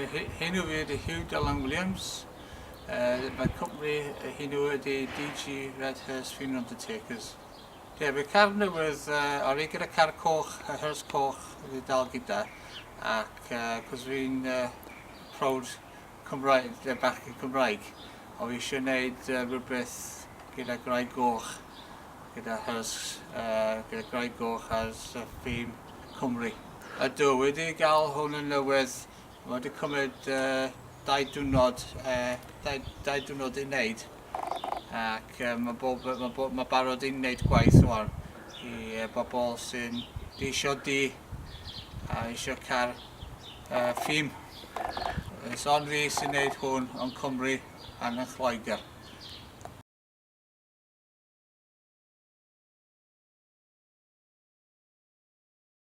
Hyn yw fi Hugh Dylan Williams. Mae cwmni hyn yw ydi DG Redhurst Funeral Undertakers. Mae car newydd, ar ei gyda car coch, Hers coch, wedi dal gyda. Ac cos fi'n proud Cymraeg, bach i Cymraeg. O fi eisiau gwneud rhywbeth gyda graig goch, gyda Hers, gyda graig goch as theme Cymru. Ydw, wedi gael hwn yn newydd. Mae wedi cymryd 2 diwrnod i wneud. Ac mae barod i'n wneud gwaith rwan i bobl sy'n eisiau a eisiau car ffim. Ond fi sy'n wneud hwn yn Cymru a'n Lloegr.